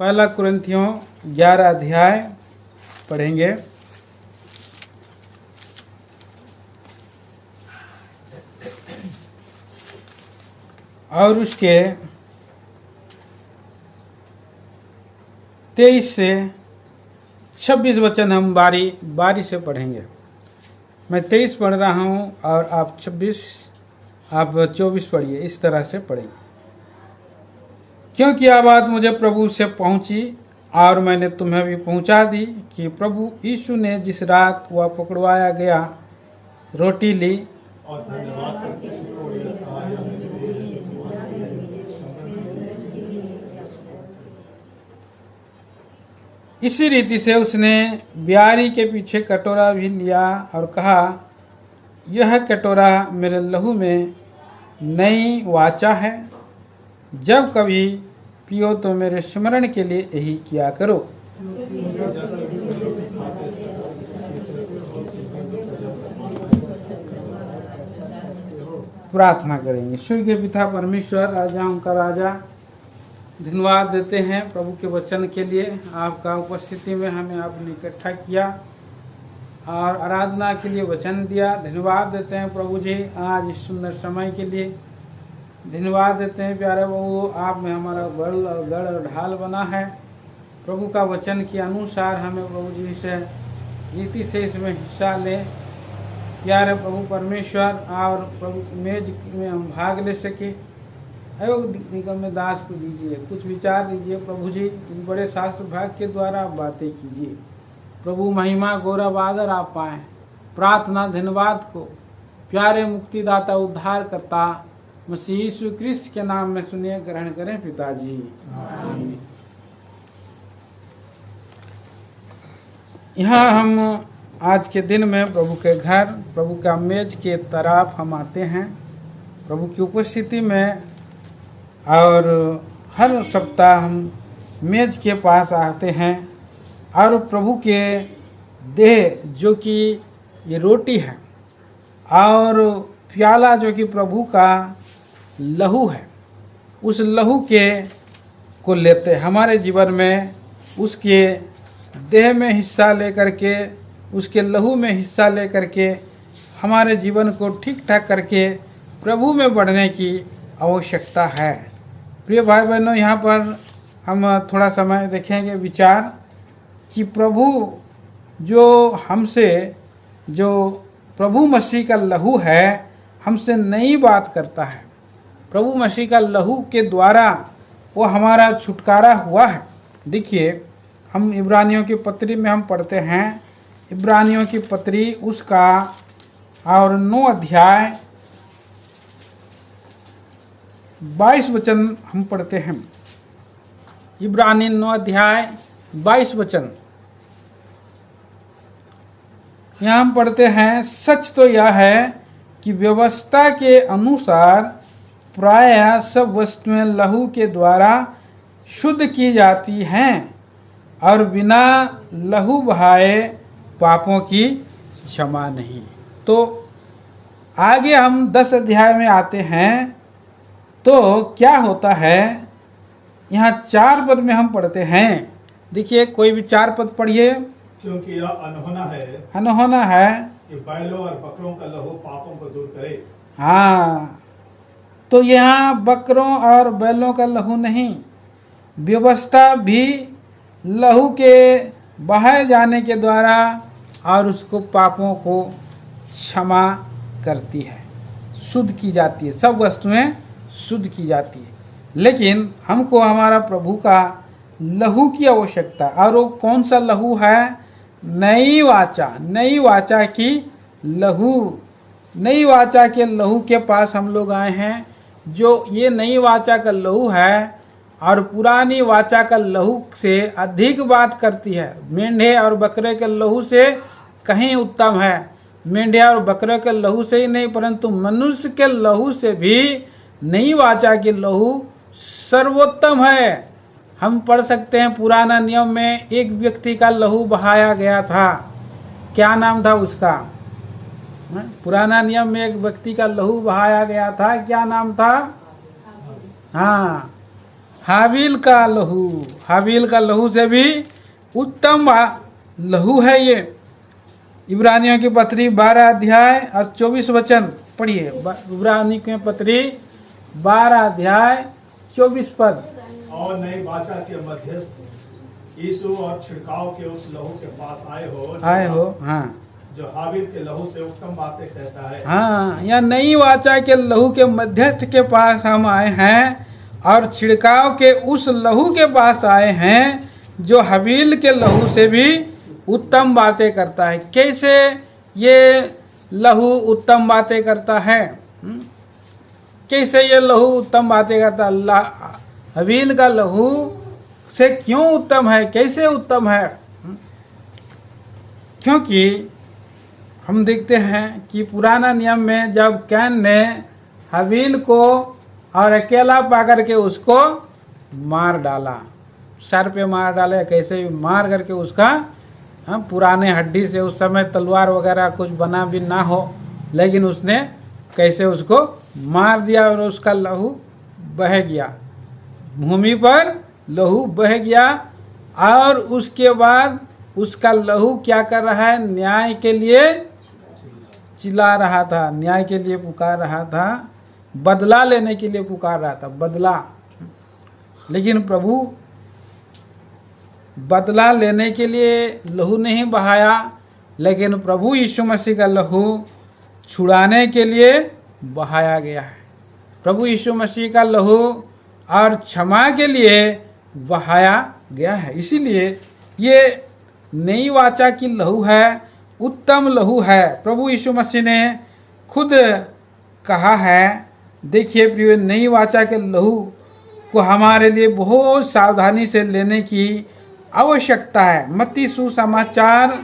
पहला कुरिन्थियों 11 अध्याय पढ़ेंगे। और उसके 23 से 26 वचन हम बारी से पढ़ेंगे। मैं 23 पढ़ रहा हूँ और आप 26, आप 24 पढ़िए। इस तरह से पढ़ेंगे। क्योंकि यह बात मुझे प्रभु से पहुंची और मैंने तुम्हें भी पहुंचा दी कि प्रभु यीशु ने जिस रात वह पकड़वाया गया रोटी ली और धन्यवाद करके तोड़ी और कहा, यह मेरी देह है जो तुम्हारे लिए इसी रीति से उसने ब्यारी के पीछे कटोरा भी लिया और कहा, यह कटोरा मेरे लहू में नई वाचा है। जब कभी पियो तो मेरे स्मरण के लिए यही किया करो। प्रार्थना करेंगे। स्वर्गीय पिता परमेश्वर, राजाओं का राजा, धन्यवाद देते हैं प्रभु के वचन के लिए। आपका उपस्थिति में हमें आपने इकट्ठा किया और आराधना के लिए वचन दिया। धन्यवाद देते हैं प्रभु जी आज इस सुंदर समय के लिए। धन्यवाद देते हैं प्यारे प्रभु, आप में हमारा बल और गढ़ और ढाल बना है। प्रभु का वचन के अनुसार हमें प्रभु जी से रीति से इसमें हिस्सा ले प्यारे प्रभु परमेश्वर, और प्रभु मेज में हम भाग ले सके। अयोग्य निगम में दास को दीजिए, कुछ विचार दीजिए प्रभु जी। इन बड़े शास्त्र भाग के द्वारा आप बातें कीजिए प्रभु। महिमा गौरव आदर आप पाएँ। प्रार्थना धन्यवाद को प्यारे मुक्तिदाता उद्धार करता मसीह यीशु क्रिस्त के नाम में सुनिए, ग्रहण करें पिताजी, आमीन। यहाँ हम आज के दिन में प्रभु के घर, प्रभु का मेज के तरफ हम आते हैं प्रभु की उपस्थिति में, और हर सप्ताह हम मेज के पास आते हैं और प्रभु के देह जो कि ये रोटी है और प्याला जो कि प्रभु का लहू है, उस लहू के को लेते हमारे जीवन में, उसके देह में हिस्सा लेकर के, उसके लहू में हिस्सा लेकर के हमारे जीवन को ठीक ठाक करके प्रभु में बढ़ने की आवश्यकता है। प्रिय भाई बहनों, यहाँ पर हम थोड़ा समय देखेंगे विचार कि प्रभु जो हमसे, जो प्रभु मसीह का लहू है हमसे नई बात करता है। प्रभु मसीह का लहू के द्वारा वो हमारा छुटकारा हुआ है। देखिए, हम इब्रानियों की पत्री में हम पढ़ते हैं, इब्रानियों की पत्री उसका और 9 अध्याय 22 वचन हम पढ़ते हैं। इब्रानी 9 अध्याय 22 वचन यहाँ हम पढ़ते हैं, सच तो यह है कि व्यवस्था के अनुसार प्रायः सब वस्तुएं लहू के द्वारा शुद्ध की जाती हैं और बिना लहू बहाए पापों की क्षमा नहीं। तो आगे हम 10 अध्याय में आते हैं तो क्या होता है, यहाँ 4 पद में हम पढ़ते हैं। देखिए, कोई भी 4 पद पढ़िए। क्योंकि यह अनहोना है कि बैलों और बकरों का लहू पापों को दूर करे। हाँ, तो यहाँ बकरों और बैलों का लहू नहीं, व्यवस्था भी लहू के बहाए जाने के द्वारा और उसको पापों को क्षमा करती है, शुद्ध की जाती है। सब वस्तुएं शुद्ध की जाती है, लेकिन हमको हमारा प्रभु का लहू की आवश्यकता। और वो कौन सा लहू है? नई वाचा की लहू। नई वाचा के लहू के पास हम लोग आए हैं। जो ये नई वाचा का लहू है और पुरानी वाचा का लहू से अधिक बात करती है। मेंढे और बकरे के लहू से कहीं उत्तम है। मेंढे और बकरे के लहू से ही नहीं, परंतु मनुष्य के लहू से भी नई वाचा की लहू सर्वोत्तम है। हम पढ़ सकते हैं, पुराना नियम में एक व्यक्ति का लहू बहाया गया था। क्या नाम था उसका? पुराना नियम में एक व्यक्ति का लहू बहाया गया था। क्या नाम था? हाँ, हाबिल का लहू से भी उत्तम लहू है ये। इब्रानियों की पत्री 12 अध्याय और 24 वचन पढ़िए। इब्रानियों की पत्री 12 अध्याय 24 पद। और नई वाचा के मध्यस्थ यीशु और छिड़काव के उस लहू के पास आए हो, हाँ, जो हाबिल के लहू से उत्तम बातें कहता है। हाँ, या नई वाचा के लहू के मध्यस्थ के पास हम आए हैं और छिड़काव के उस लहू के पास आए हैं जो हाबिल के लहू से भी उत्तम बातें करता है। कैसे ये लहू उत्तम बातें करता है? कैसे ये लहू उत्तम बातें करता है? हाबिल का लहू से क्यों उत्तम है? कैसे उत्तम है? क्योंकि हम देखते हैं कि पुराना नियम में जब कैन ने हाबिल को और अकेला पाकर के उसको मार डाला, सर पे मार डाले, कैसे भी मार करके उसका पुराने हड्डी से, उस समय तलवार वगैरह कुछ बना भी ना हो, लेकिन उसने कैसे उसको मार दिया और उसका लहू बह गया, भूमि पर लहू बह गया। और उसके बाद उसका लहू क्या कर रहा है? न्याय के लिए चिल्ला रहा था, न्याय के लिए पुकार रहा था, बदला लेने के लिए पुकार रहा था, बदला। लेकिन प्रभु बदला लेने के लिए लहू नहीं बहाया, लेकिन प्रभु यीशु मसीह का लहू छुड़ाने के लिए बहाया गया है। प्रभु यीशु मसीह का लहू और क्षमा के लिए बहाया गया है। इसीलिए ये नई वाचा की लहू है, उत्तम लहू है। प्रभु यीशु मसीह ने खुद कहा है, देखिए प्रिय, नई वाचा के लहू को हमारे लिए बहुत सावधानी से लेने की आवश्यकता है। मत्ती सुसमाचार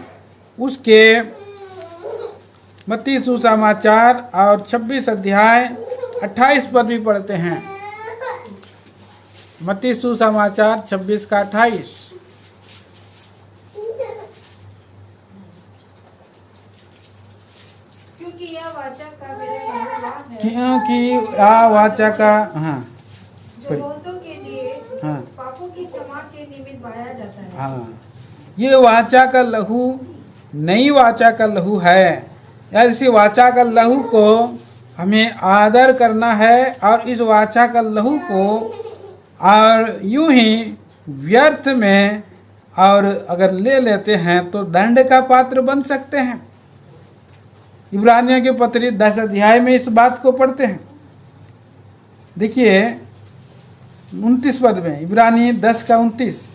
और 26 अध्याय 28 पद भी पढ़ते हैं। मत्ती सुसमाचार 26 का 28। क्योंकि यह वाचा का मेरा यहोवा है, क्योंकि आ वाचा का, हाँ, जो बहुतों के लिए हाँ, पापों की क्षमा के निमित्त बहाया जाता है। हाँ, ये वाचा का लहू नई वाचा का लहू है। ऐसी वाचा का लहू को हमें आदर करना है और इस वाचा का लहू को और यूं ही व्यर्थ में और अगर ले लेते हैं तो दंड का पात्र बन सकते हैं। इब्रानियों की पत्री 10 अध्याय में इस बात को पढ़ते हैं। देखिए 29 पद में, इब्रानी 10 का 29।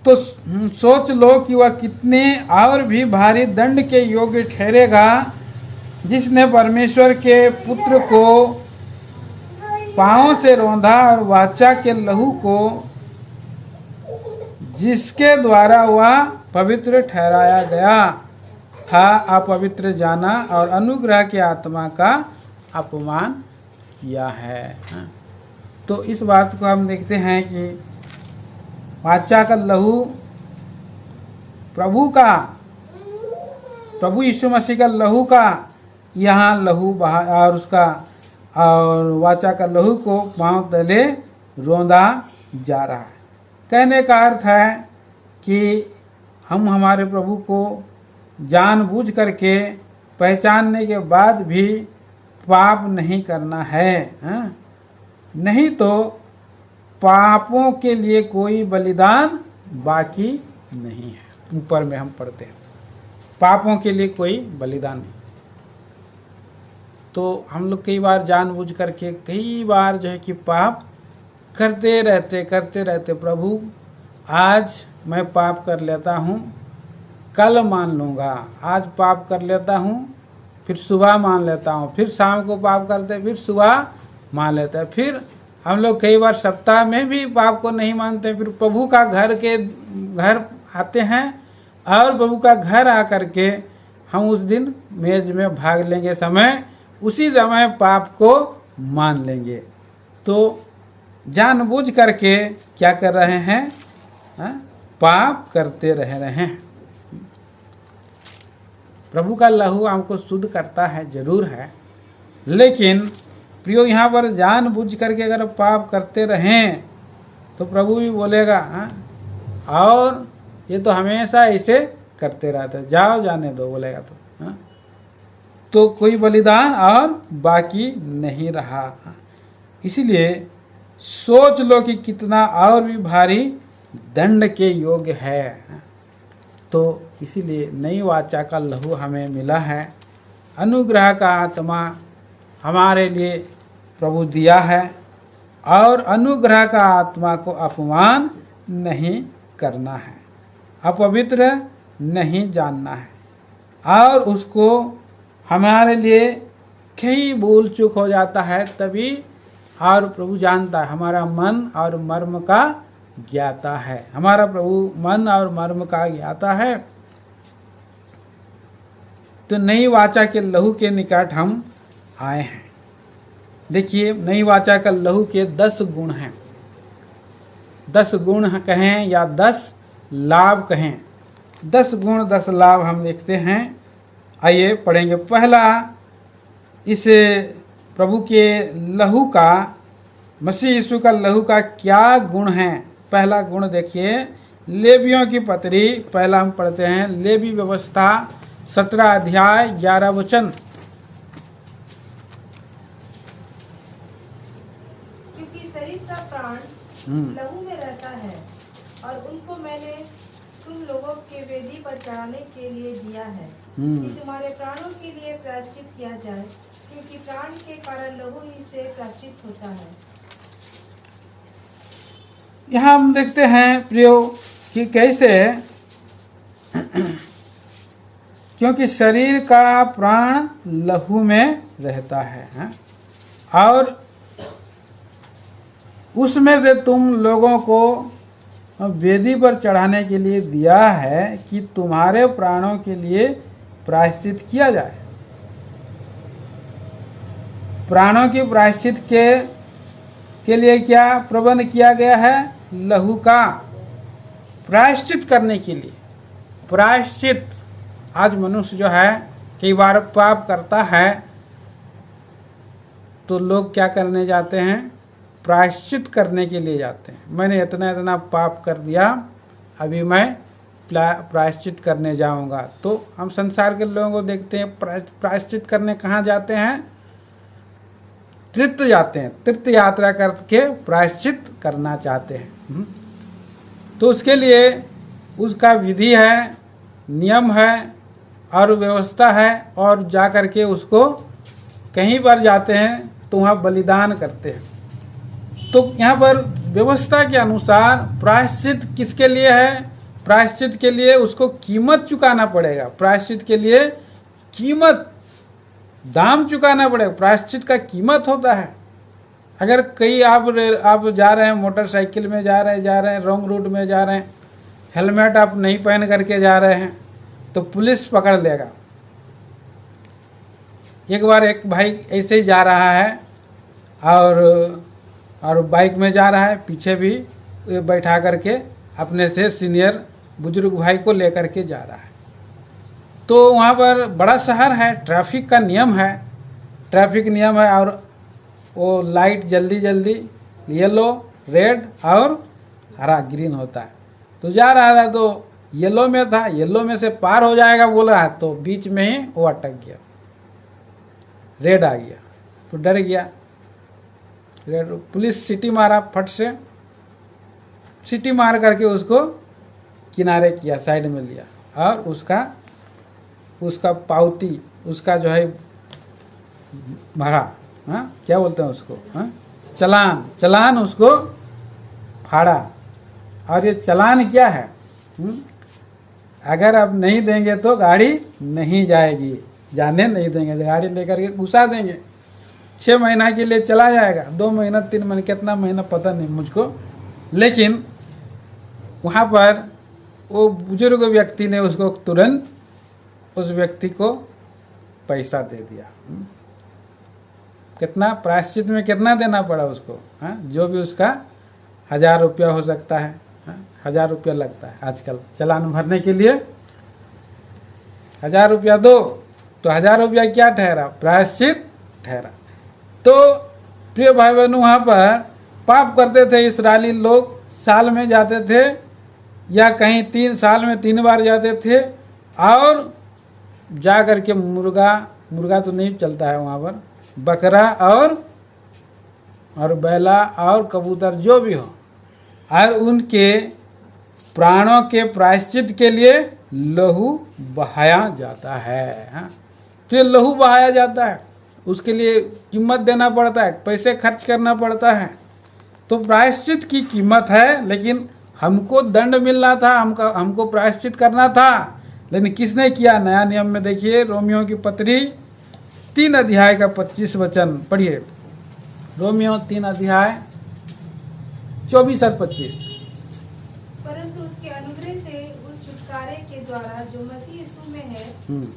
तो सोच लो कि वह कितने और भी भारी दंड के योग्य ठहरेगा जिसने परमेश्वर के पुत्र को पांव से रौंदा और वाचा के लहू को जिसके द्वारा वह पवित्र ठहराया गया था अपवित्र जाना और अनुग्रह के आत्मा का अपमान किया है। तो इस बात को हम देखते हैं कि वाचा का लहू प्रभु यीशु मसीह का लहू का यहाँ लहू बहा और उसका और वाचा का लहू को पांव तले रौंदा जा रहा है। कहने का अर्थ है कि हम हमारे प्रभु को जानबूझ करके पहचानने के बाद भी पाप नहीं करना है, नहीं तो पापों के लिए कोई बलिदान बाकी नहीं है। ऊपर में हम पढ़ते हैं पापों के लिए कोई बलिदान नहीं। तो हम लोग कई बार जानबूझ करके कई बार जो है कि पाप करते रहते प्रभु आज मैं पाप कर लेता हूँ, कल मान लूँगा, आज पाप कर लेता हूँ, फिर सुबह मान लेता हूँ, फिर शाम को पाप करते, फिर सुबह मान लेते हैं। फिर हम लोग कई बार सप्ताह में भी पाप को नहीं मानते, फिर प्रभु का घर आते हैं और प्रभु का घर आकर के हम उस दिन मेज में भाग लेंगे समय, उसी समय पाप को मान लेंगे। तो जानबूझ करके क्या कर रहे हैं? पाप करते रह रहे हैं। प्रभु का लहू हमको शुद्ध करता है, जरूर है, लेकिन प्रियो यहाँ पर जानबूझ करके अगर पाप करते रहें तो प्रभु भी बोलेगा हाँ, और ये तो हमेशा ऐसे करते रहते, जाओ जाने दो बोलेगा तो हाँ? तो कोई बलिदान और बाकी नहीं रहा। इसलिए सोच लो कि कितना और भी भारी दंड के योग्य है। तो इसीलिए नई वाचा का लहू हमें मिला है, अनुग्रह का आत्मा हमारे लिए प्रभु दिया है, और अनुग्रह का आत्मा को अपमान नहीं करना है, अपवित्र नहीं जानना है, और उसको हमारे लिए कई भूल चूक हो जाता है तभी, और प्रभु जानता है, हमारा मन और मर्म का ज्ञाता है, हमारा प्रभु मन और मर्म का ज्ञाता है। तो नई वाचा के लहू के निकट हम आए हैं। देखिए नई वाचा का लहू के 10 गुण हैं, 10 गुण कहें या 10 लाभ कहें, 10 गुण 10 लाभ हम देखते हैं। आइए पढ़ेंगे। पहला, इस प्रभु के लहू का, मसीह यीशु का लहू का क्या गुण है। पहला गुण देखिए, लेवियों की पत्री, पहला हम पढ़ते हैं लेवी व्यवस्था 17 अध्याय 11 वचन। क्योंकि शरीर का प्राण लहू में रहता है, और उनको मैंने तुम लोगों के वेदी पर चढ़ाने के लिए दिया है, कि तुम्हारे प्राणों के लिए प्रायश्चित किया जाए, क्योंकि प्राण के कारण लहू ही से प्रायश्चित होता है। यहाँ हम देखते हैं प्रियो कि कैसे क्योंकि शरीर का प्राण लहू में रहता है, और उसमें से तुम लोगों को वेदी पर चढ़ाने के लिए दिया है कि तुम्हारे प्राणों के लिए प्रायश्चित किया जाए। प्राणों की प्रायश्चित के लिए क्या प्रबंध किया गया है? लहू का प्रायश्चित करने के लिए। प्रायश्चित, आज मनुष्य जो है कई बार पाप करता है तो लोग क्या करने जाते हैं? प्रायश्चित करने के लिए जाते हैं। मैंने इतना इतना पाप कर दिया, अभी मैं प्रायश्चित करने जाऊंगा। तो हम संसार के लोगों को देखते हैं प्रायश्चित करने कहाँ जाते हैं? तीर्थ जाते हैं, तीर्थ यात्रा करके प्रायश्चित करना चाहते हैं। तो उसके लिए उसका विधि है, नियम है और व्यवस्था है, और जा करके उसको कहीं पर जाते हैं तो वहाँ बलिदान करते हैं। तो यहाँ पर व्यवस्था के अनुसार प्रायश्चित किसके लिए है? प्रायश्चित के लिए उसको कीमत चुकाना पड़ेगा। प्रायश्चित के लिए कीमत, दाम चुकाना पड़ेगा। प्रायश्चित का कीमत होता है। अगर कई आप जा रहे हैं, मोटरसाइकिल में जा रहे हैं, रॉन्ग रूट में जा रहे हैं, हेलमेट आप नहीं पहन करके जा रहे हैं तो पुलिस पकड़ लेगा। एक बार एक भाई ऐसे ही जा रहा है और बाइक में जा रहा है, पीछे भी बैठा करके अपने से सीनियर बुजुर्ग भाई को लेकर के जा रहा है। तो वहाँ पर बड़ा शहर है, ट्रैफिक का नियम है, ट्रैफिक नियम है, और वो लाइट जल्दी जल्दी येलो, रेड और हरा, ग्रीन होता है। तो जा रहा था तो येलो में था, येलो में से पार हो जाएगा बोल रहा है, तो बीच में ही वो अटक गया, रेड आ गया तो डर गया। रेड, पुलिस सिटी मारा, फट से सिटी मार करके उसको किनारे किया, साइड में लिया, और उसका पावती, उसका जो है भरा, हाँ क्या बोलते हैं उसको, हाँ चलान उसको फाड़ा। और ये चलान क्या है? अगर आप नहीं देंगे तो गाड़ी नहीं जाएगी, जाने नहीं देंगे, गाड़ी लेकर के घुसा देंगे। 6 महीना के लिए चला जाएगा, 2 महीना 3 महीना, कितना महीना पता नहीं मुझको, लेकिन वहाँ पर वो बुजुर्ग व्यक्ति ने उसको तुरंत उस व्यक्ति को पैसा दे दिया। कितना प्रायश्चित में कितना देना पड़ा उसको, हाँ जो भी उसका 1000 रुपया हो सकता है, 1000 रुपया लगता है आजकल चालान भरने के लिए। 1000 रुपया दो तो 1000 रुपया क्या ठहरा? प्रायश्चित ठहरा। तो प्रिय भाई बहनों, वहाँ पर पाप करते थे इस्राएली लोग, साल में जाते थे या कहीं 3 साल में 3 बार जाते थे, और जा कर के मुर्गा तो नहीं चलता है वहाँ पर, बकरा और बैला और कबूतर जो भी हो, और उनके प्राणों के प्रायश्चित के लिए लहू बहाया जाता है। हाँ? तो ये लहू बहाया जाता है, उसके लिए कीमत देना पड़ता है, पैसे खर्च करना पड़ता है। तो प्रायश्चित की कीमत है, लेकिन हमको दंड मिलना था, हमको प्रायश्चित करना था, लेकिन किसने किया? नया नियम में देखिए, रोमियो की पत्री 3 अध्याय का 25 वचन पढ़िए। रोमियो 3 अध्याय 24 और 25। परंतु उसके अनुग्रह से उस छुटकारे के द्वारा जो मसीह यीशु में है,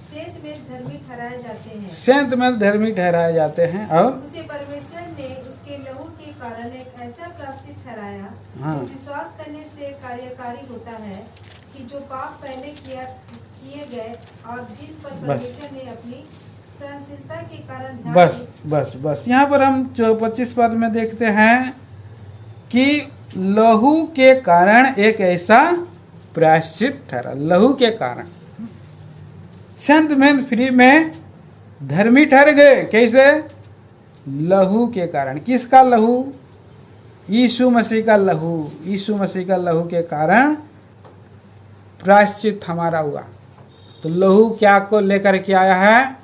सेंत में धर्मी ठहराए जाते हैं। सेंत में धर्मी ठहराए जाते हैं, और उसे परमेश्वर ने उसके लहू के कारण एक ऐसा प्रायश्चित ठहराया, हाँ। जो विश्वास करने से कार्यकारी होता है, कि जो पाप पहले किए गए और जिस पर परमेश्वर ने अपनी सहनशीलता के कारण ध्यान बस यहाँ पर हम 25 पद में देखते हैं कि लहू के कारण एक ऐसा प्रायश्चित ठहरा। लहू के कारण संत में फ्री में धर्मी ठहर गए। कैसे? लहू के कारण। किसका लहू? यीशु मसीह का लहू। यीशु मसीह का लहू के कारण प्रायश्चित हमारा हुआ। तो लहू क्या को लेकर के आया है?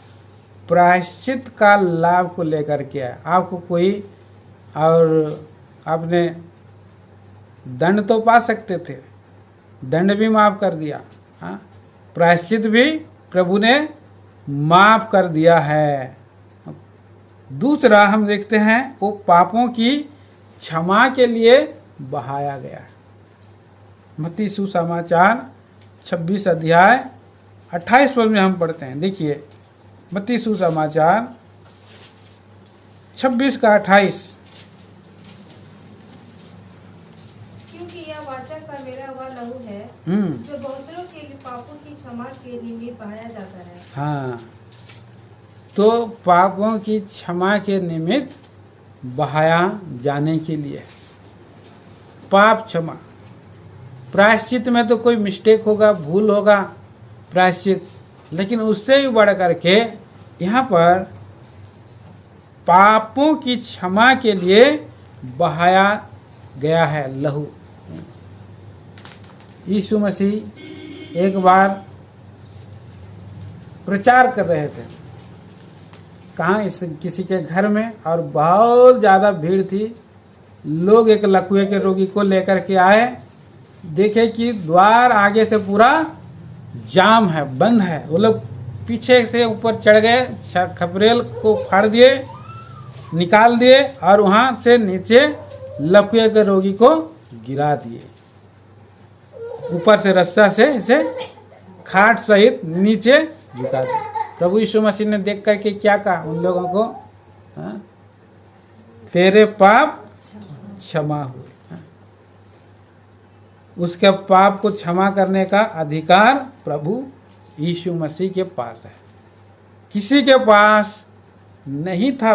प्रायश्चित का लाभ को लेकर के आया। आपको कोई और आपने दंड तो पा सकते थे, दंड भी माफ कर दिया, हाँ, प्रायश्चित भी प्रभु ने माफ कर दिया है। दूसरा हम देखते हैं, वो पापों की क्षमा के लिए बहाया गया है। मत्ती सुसमाचार 26 अध्याय 28 पद में हम पढ़ते हैं। देखिए, मत्ती सुसमाचार 26 का 28। क्योंकि यह वाचा का मेरा हुआ लहू है, जो बहुतों के पापों की क्षमा के निमित्त बहाया जाता है। हाँ, तो पापों की क्षमा के निमित्त बहाया जाने के लिए पाप क्षमा। प्रायश्चित में तो कोई मिस्टेक होगा, भूल होगा प्रायश्चित, लेकिन उससे भी बढ़ करके यहाँ पर पापों की क्षमा के लिए बहाया गया है लहू। यीशु मसीह एक बार प्रचार कर रहे थे, कहाँ? किसी के घर में, और बहुत ज़्यादा भीड़ थी। लोग एक लकवे के रोगी को लेकर के आए, देखे कि द्वार आगे से पूरा जाम है, बंद है। वो लोग पीछे से ऊपर चढ़ गए, खपरेल को फाड़ दिए, निकाल दिए, और वहाँ से नीचे लकवे के रोगी को गिरा दिए। ऊपर से रस्सा से इसे खाट सहित नीचे झुका दिया। प्रभु यीशु मसीह ने देख करके क्या कहा उन लोगों को? हाँ? तेरे पाप क्षमा हुए। हाँ? उसके पाप को क्षमा करने का अधिकार प्रभु यीशु मसीह के पास है। किसी के पास नहीं था।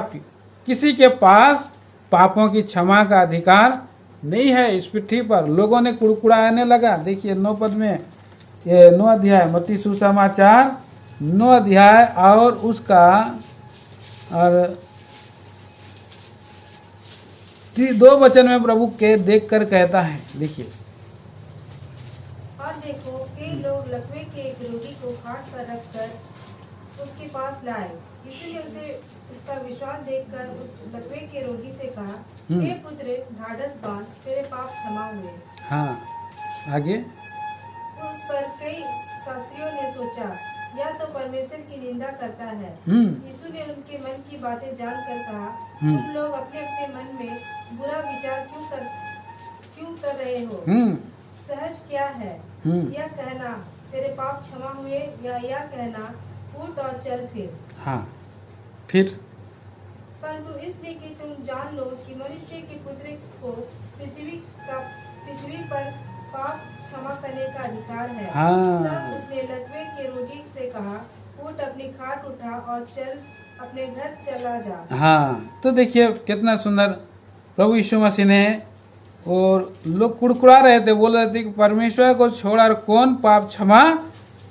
किसी के पास पापों की क्षमा का अधिकार नहीं है। इस पृथ्वी पर लोगों ने कुड़कुड़ाने लगा। देखिए 9 पद में, ये 9 अध्याय मत्ती सुसमाचार 9 अध्याय और उसका और 2 वचन में प्रभु के देख कर कहता है। देखिए, और देखो, कई लोग लकवे के एक रोगी को खाट पर रखकर उसके पास लाए। यीशु ने उसे उसका विश्वास देखकर उस लकवे के रोगी से कहा, हे पुत्र, ढाढ़स बांध, तेरे पाप क्षमा हुए। हाँ, आगे। तो उस पर कई शास्त्रियों ने सोचा, यह तो परमेश्वर की निंदा करता है। यीशु ने उनके मन की बातें जानकर कहा, तुम लोग अपने अपने मन में बुरा विचार क्यों कर रहे हो? सहज क्या है, यह कहना तेरे पाप क्षमा हुए, या यह कहना उठ और चल फिर? हाँ, फिर परंतु इसलिए कि तुम जान लो कि मनुष्य के पुत्र को पृथ्वी पर पाप क्षमा करने का अधिकार है। हाँ। तब उसने लकवे के रोगी से कहा, उठ, अपनी खाट उठा और चल अपने घर चला जा। हाँ, तो देखिए कितना सुंदर प्रभु यीशु मसीह ने, और लोग कुड़कुड़ा रहे थे, बोल रहे थे कि परमेश्वर को छोड़कर कौन पाप क्षमा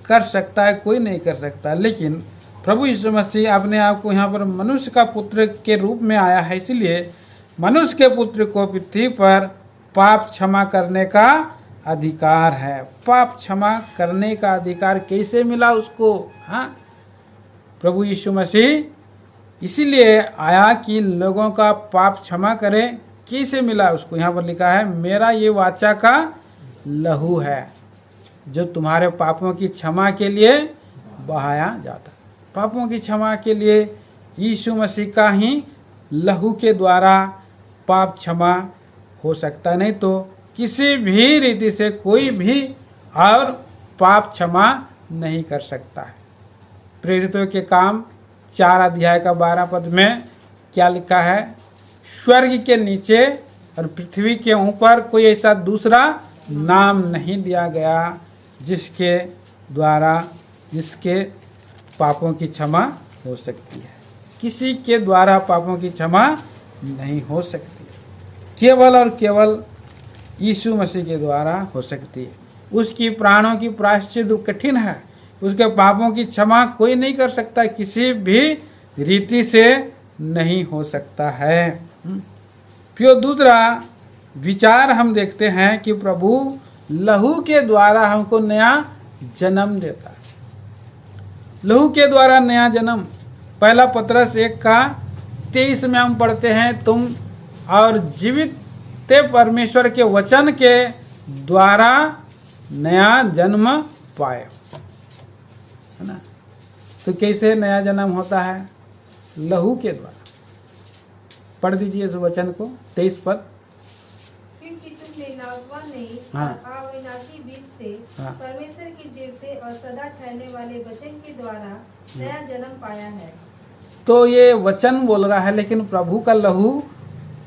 कर सकता है, कोई नहीं कर सकता। लेकिन प्रभु यीशु मसीह अपने आप को यहाँ पर मनुष्य का पुत्र के रूप में आया है, इसलिए मनुष्य के पुत्र को पृथ्वी पर पाप क्षमा करने का अधिकार है। पाप क्षमा करने का अधिकार कैसे मिला उसको? हाँ, प्रभु यीशु मसीह इसीलिए आया कि लोगों का पाप क्षमा करे। कैसे मिला उसको? यहाँ पर लिखा है, मेरा ये वाचा का लहू है जो तुम्हारे पापों की क्षमा के लिए बहाया जाता। पापों की क्षमा के लिए यीशु मसीह का ही लहू के द्वारा पाप क्षमा हो सकता, नहीं तो किसी भी रीति से कोई भी और पाप क्षमा नहीं कर सकता है। प्रेरितों के काम 4 अध्याय का 12 पद में क्या लिखा है? स्वर्ग के नीचे और पृथ्वी के ऊपर कोई ऐसा दूसरा नाम नहीं दिया गया जिसके द्वारा जिसके पापों की क्षमा हो सकती है। किसी के द्वारा पापों की क्षमा नहीं हो सकती, केवल और केवल यीशु मसीह के द्वारा हो सकती है। उसकी प्राणों की प्रायश्चित कठिन है, उसके पापों की क्षमा कोई नहीं कर सकता, किसी भी रीति से नहीं हो सकता है। फिर दूसरा विचार हम देखते हैं कि प्रभु लहू के द्वारा हमको नया जन्म देता है। लहू के द्वारा नया जन्म, पहला पत्रस 1:23 में हम पढ़ते हैं, तुम और जीवित परमेश्वर के वचन के द्वारा नया जन्म पाए, है ना। तो कैसे नया जन्म होता है? लहू के द्वारा। पढ़ दीजिए इस वचन को, 23 पद। क्योंकि तुमने नासवान नहीं, हाँ। अविनाशी बीज से हाँ। परमेश्वर की जीवते और सदा ठहरने वाले वचन के द्वारा नया जन्म पाया है। तो ये वचन बोल रहा है, लेकिन प्रभु का लहू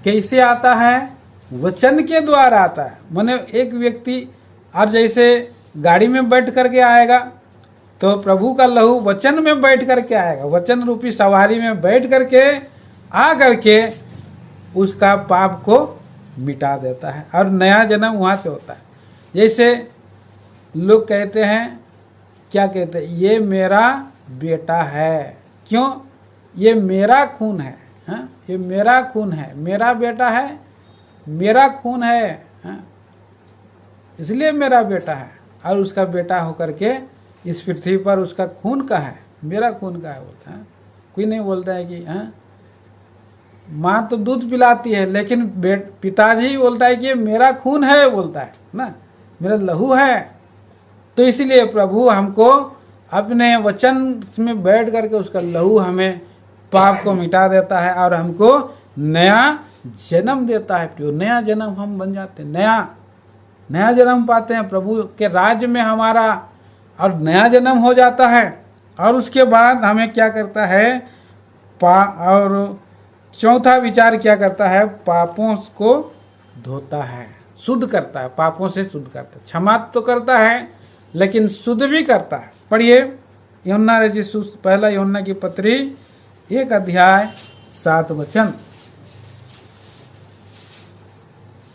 कैसे आता है? वचन के द्वारा आता है। माने एक व्यक्ति और जैसे गाड़ी में बैठ करके आएगा, तो प्रभु का लहू वचन में बैठ करके आएगा, वचन रूपी सवारी में बैठ करके आ करके उसका पाप को मिटा देता है और नया जन्म वहाँ से होता है। जैसे लोग कहते हैं, क्या कहते हैं? ये मेरा बेटा है। क्यों? ये मेरा खून है, हाँ? ये मेरा खून है, मेरा बेटा है, मेरा खून है, हाँ? इसलिए मेरा बेटा है। और उसका बेटा होकर के इस पृथ्वी पर उसका खून का है, मेरा खून का है बोलता है। कोई नहीं बोलता है कि हाँ, माँ तो दूध पिलाती है, लेकिन पिताजी बोलता है कि ये मेरा खून है, बोलता है ना, मेरा लहू है। तो इसीलिए प्रभु हमको अपने वचन में बैठ करके उसका लहू हमें पाप को मिटा देता है और हमको नया जन्म देता है। तो नया जन्म हम बन जाते हैं, नया जन्म पाते हैं प्रभु के राज्य में हमारा, और नया जन्म हो जाता है। और उसके बाद हमें क्या करता है? और चौथा विचार क्या करता है? पापों को धोता है, शुद्ध करता है, पापों से शुद्ध करता है। क्षमा तो करता है लेकिन शुद्ध भी करता है। पढ़िए यूहन्ना रचित पहला यूहन्ना की पत्री 1 अध्याय 7 वचन।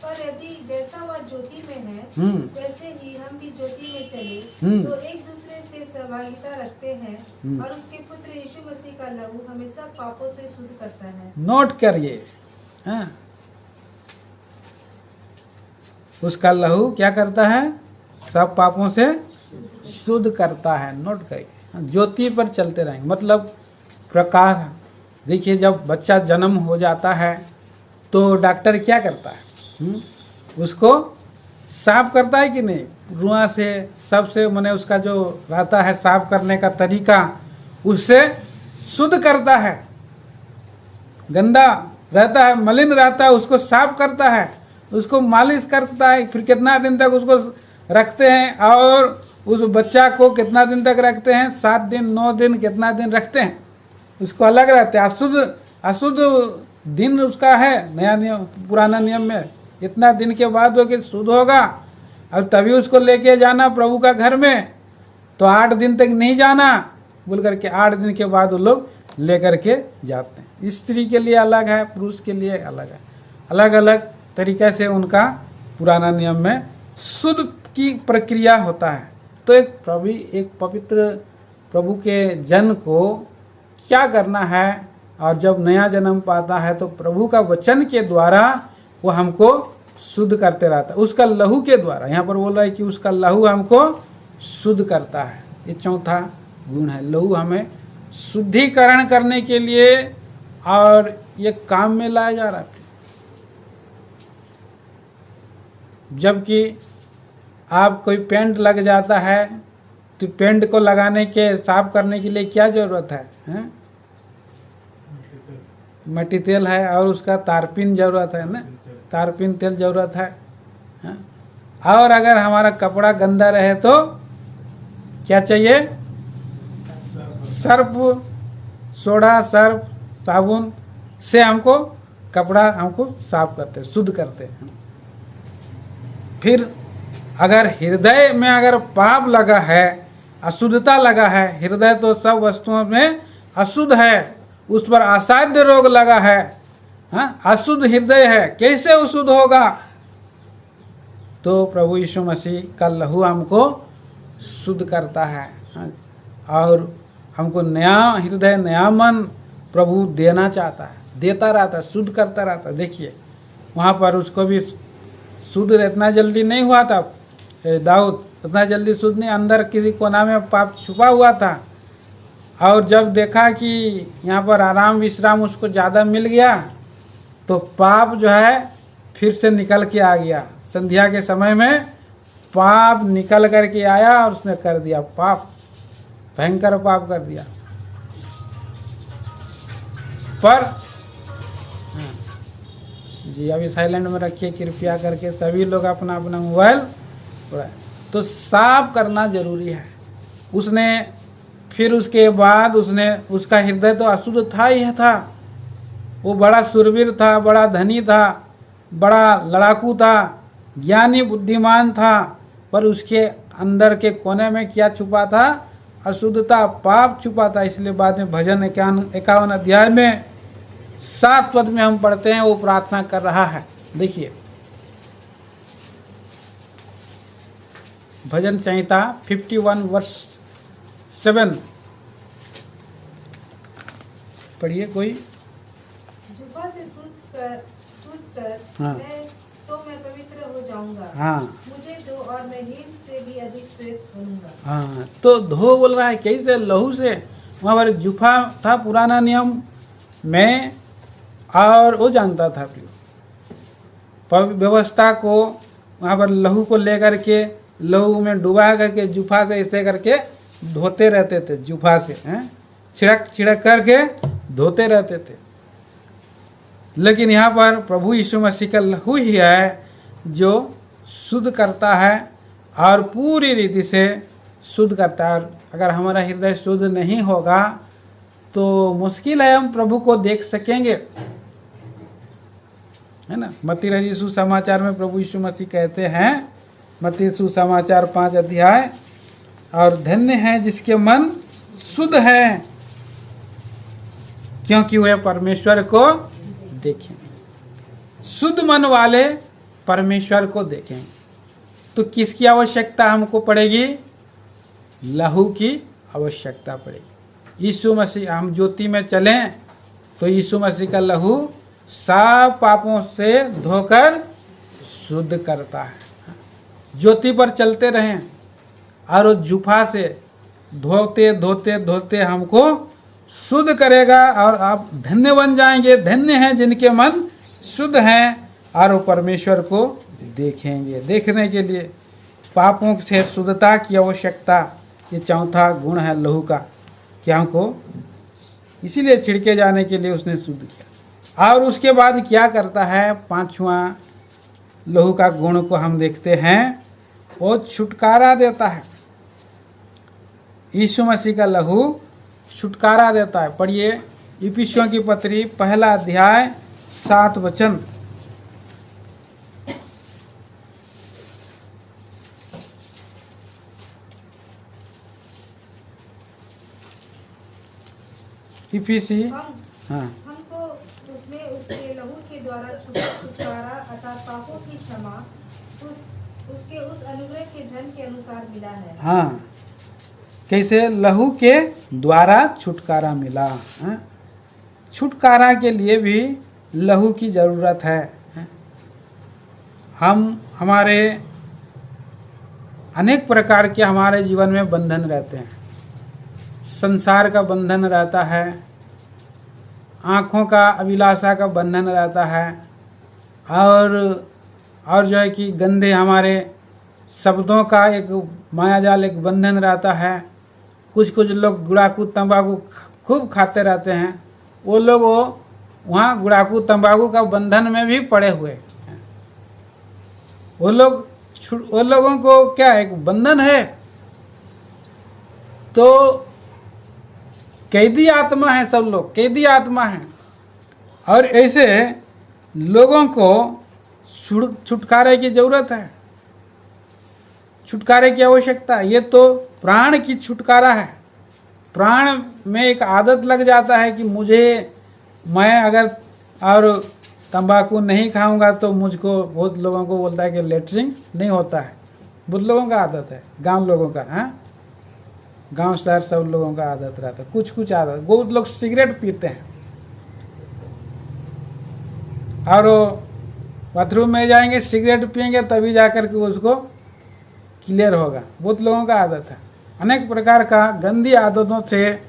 पर यदि जैसा वह ज्योति में है, वैसे ही हम भी ज्योति में चले, तो एक दूसरे से सहभागिता रखते हैं, और उसके पुत्र यीशु मसीह का लहू हमें सब पापों से शुद्ध करता है। नोट करिए, हाँ? उसका लहू क्या करता है? सब पापों से शुद्ध करता है। नोट करिए, ज्योति पर चलते रहेंगे, मतलब प्रकाश। देखिए जब बच्चा जन्म हो जाता है तो डॉक्टर क्या करता है? उसको साफ करता है कि नहीं? रुआ से, सबसे माने उसका जो रहता है साफ करने का तरीका, उससे शुद्ध करता है। गंदा रहता है, मलिन रहता है, उसको साफ करता है, उसको मालिश करता है। फिर कितना दिन तक उसको रखते हैं, और उस बच्चा को कितना दिन तक रखते हैं? 7 दिन, 9 दिन, कितना दिन रखते हैं? उसको अलग रहते हैं। अशुद्ध दिन उसका है, नया नियम, पुराना नियम में इतना दिन के बाद वो कि शुद्ध होगा, और तभी उसको लेके जाना प्रभु का घर में। तो 8 दिन तक नहीं जाना बोल करके 8 दिन के बाद वो लोग लेकर के जाते हैं। स्त्री के लिए अलग है, पुरुष के लिए अलग है, अलग अलग तरीके से उनका पुराना नियम में शुद्ध की प्रक्रिया होता है। तो एक पवित्र प्रभु के जन को क्या करना है, और जब नया जन्म पाता है तो प्रभु का वचन के द्वारा वो हमको शुद्ध करते रहता है, उसका लहू के द्वारा। यहाँ पर बोल रहा है कि उसका लहू हमको शुद्ध करता है। ये चौथा गुण है, लहू हमें शुद्धिकरण करने के लिए और ये काम में लाया जा रहा है। जबकि आप कोई पेंट लग जाता है तो पेंट को लगाने के साफ करने के लिए क्या जरूरत है? मट्टी तेल है, और उसका तारपीन जरूरत है ना, तारपीन तेल जरूरत है। और अगर हमारा कपड़ा गंदा रहे तो क्या चाहिए? सर्फ, सोडा, सर्फ, साबुन से हमको कपड़ा हमको साफ करते, शुद्ध करते हैं। फिर अगर हृदय में अगर पाप लगा है, अशुद्धता लगा है, हृदय तो सब वस्तुओं में अशुद्ध है, उस पर असाध्य रोग लगा है, अशुद्ध हृदय है, कैसे अशुद्ध होगा? तो प्रभु यीशु मसीह का लहू हमको शुद्ध करता है, और हमको नया हृदय, नया मन प्रभु देना चाहता है, देता रहता है, शुद्ध करता रहता है। देखिए वहाँ पर उसको भी शुद्ध इतना जल्दी नहीं हुआ था, दाऊद इतना जल्दी शुद्ध नहीं, अंदर किसी कोना में पाप छुपा हुआ था। और जब देखा कि यहाँ पर आराम विश्राम उसको ज़्यादा मिल गया तो पाप जो है फिर से निकल के आ गया। संध्या के समय में पाप निकल करके आया और उसने कर दिया पाप, भयंकर पाप कर दिया। पर जी अभी साइलेंट में रखिए कृपया करके, सभी लोग अपना अपना मोबाइल। तो साफ करना जरूरी है। उसने फिर उसके बाद उसका हृदय तो अशुद्ध था ही था, वो बड़ा शूरवीर था, बड़ा धनी था, बड़ा लड़ाकू था, ज्ञानी बुद्धिमान था, पर उसके अंदर के कोने में क्या छुपा था? अशुद्धता, पाप छुपा था। इसलिए बाद में भजन 51 अध्याय में 7 पद में हम पढ़ते हैं, वो प्रार्थना कर रहा है। देखिए भजन संहिता 51 वर्ष 7 पढ़िए कोई। जुफा से सूत कर हाँ। मैं पवित्र हो जाऊंगा। हाँ, मुझे दो और मैं हीन से भी अधिक श्वेत बनूंगा। हाँ, तो धो बोल रहा है कैसे? लहू से। वहाँ पर जुफा था पुराना नियम में, और वो जानता था व्यवस्था को। वहाँ पर लहू को लेकर के लहू में डुबा करके जुफा से ऐसे करके धोते रहते थे, जुफा से छिड़क छिड़क करके धोते रहते थे। लेकिन यहाँ पर प्रभु यीशु मसीह का लहू ही है जो शुद्ध करता है और पूरी रीति से शुद्ध करता है। अगर हमारा हृदय शुद्ध नहीं होगा तो मुश्किल है हम प्रभु को देख सकेंगे, है ना। मत्ती रचित सुसमाचार में प्रभु यीशु मसीह कहते हैं, मत्ती सुसमाचार 5 अध्याय, और धन्य है जिसके मन शुद्ध है क्योंकि वह परमेश्वर को देखें। शुद्ध मन वाले परमेश्वर को देखें। तो किसकी आवश्यकता हमको पड़ेगी? लहू की आवश्यकता पड़ेगी। यीशु मसीह, हम ज्योति में चलें तो यीशु मसीह का लहू सब पापों से धोकर शुद्ध करता है। ज्योति पर चलते रहें और जुफा से धोते धोते धोते हमको शुद्ध करेगा, और आप धन्य बन जाएंगे। धन्य हैं जिनके मन शुद्ध हैं और वो परमेश्वर को देखेंगे। देखने के लिए पापों से शुद्धता की आवश्यकता, ये चौथा गुण है लहू का, कि हमको इसीलिए छिड़के जाने के लिए उसने शुद्ध किया। और उसके बाद क्या करता है? 5वां लहू का गुण को हम देखते हैं, वो छुटकारा देता है। यीशु मसीह का लहू छुटकारा देता है। पढ़िए इफिसियों की पत्री 1 अध्याय 7 वचन। इफिसी हम हाँ हमको उसमें उसके लहू के द्वारा छुटकारा अर्थात पापों की क्षमा उसके उस अनुग्रह के धन के अनुसार मिला है। हाँ, कैसे लहू के द्वारा छुटकारा मिला। हाँ? छुटकारा के लिए भी लहू की जरूरत है। हमारे अनेक प्रकार के हमारे जीवन में बंधन रहते हैं। संसार का बंधन रहता है, आँखों का अभिलाषा का बंधन रहता है, और जो है कि गंदे हमारे शब्दों का एक मायाजाल, एक बंधन रहता है। कुछ लोग गुड़ाकू तंबाकू खूब खाते रहते हैं, वो लोग वहाँ गुड़ाकू तंबाकू का बंधन में भी पड़े हुए हैं। वो लोगों को क्या एक बंधन है, तो कैदी आत्मा है, सब लोग कैदी आत्मा है। और ऐसे लोगों को छुटकारे की जरूरत है, छुटकारे की आवश्यकता है। ये तो प्राण की छुटकारा है। प्राण में एक आदत लग जाता है कि मैं अगर और तंबाकू नहीं खाऊंगा तो मुझको, बहुत लोगों को बोलता है कि लेटरिन नहीं होता है। बहुत लोगों का आदत है, गांव लोगों का, हाँ, गांव शहर सब लोगों का आदत रहता है, कुछ आदत। बहुत लोग सिगरेट पीते हैं और बाथरूम में जाएंगे, सिगरेट पियेंगे, तभी जाकर के उसको क्लियर होगा। बहुत लोगों का आदत है। अनेक प्रकार का गंदी आदतों से